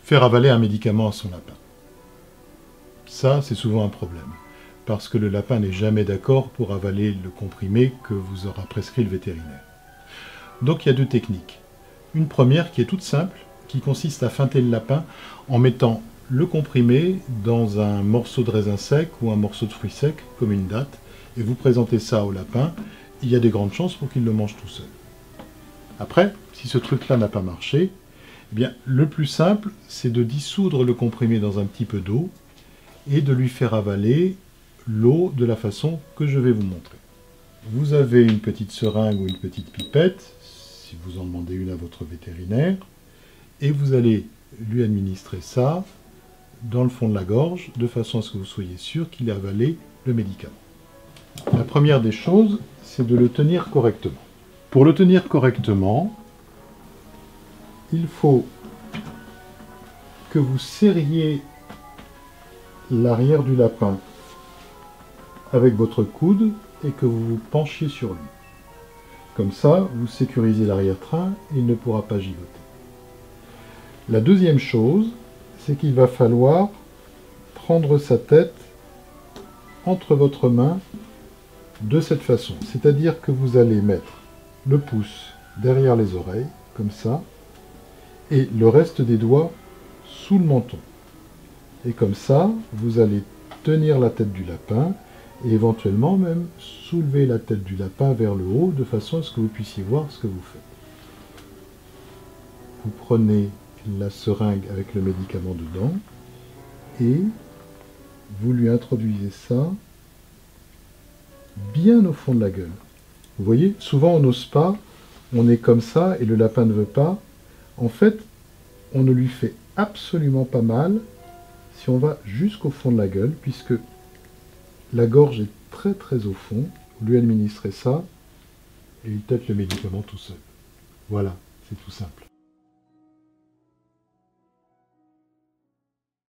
Faire avaler un médicament à son lapin. Ça, c'est souvent un problème, parce que le lapin n'est jamais d'accord pour avaler le comprimé que vous aura prescrit le vétérinaire. Donc il y a deux techniques. Une première qui est toute simple, qui consiste à feinter le lapin en mettant le comprimé dans un morceau de raisin sec ou un morceau de fruit sec, comme une datte, et vous présentez ça au lapin, il y a des grandes chances pour qu'il le mange tout seul. Après, si ce truc-là n'a pas marché, eh bien, le plus simple, c'est de dissoudre le comprimé dans un petit peu d'eau et de lui faire avaler l'eau de la façon que je vais vous montrer. Vous avez une petite seringue ou une petite pipette, si vous en demandez une à votre vétérinaire, et vous allez lui administrer ça dans le fond de la gorge, de façon à ce que vous soyez sûr qu'il ait avalé le médicament. La première des choses, c'est de le tenir correctement. Pour le tenir correctement, il faut que vous serriez l'arrière du lapin avec votre coude et que vous vous penchiez sur lui. Comme ça, vous sécurisez l'arrière-train et il ne pourra pas gigoter. La deuxième chose, c'est qu'il va falloir prendre sa tête entre votre main de cette façon. C'est-à-dire que vous allez mettre le pouce derrière les oreilles, comme ça, et le reste des doigts sous le menton. Et comme ça, vous allez tenir la tête du lapin et éventuellement même soulever la tête du lapin vers le haut de façon à ce que vous puissiez voir ce que vous faites. Vous prenez la seringue avec le médicament dedans et vous lui introduisez ça bien au fond de la gueule. Vous voyez, souvent on n'ose pas, on est comme ça et le lapin ne veut pas. En fait, on ne lui fait absolument pas mal si on va jusqu'au fond de la gueule, puisque la gorge est très très au fond. Vous lui administrez ça et il tète le médicament tout seul. Voilà, c'est tout simple.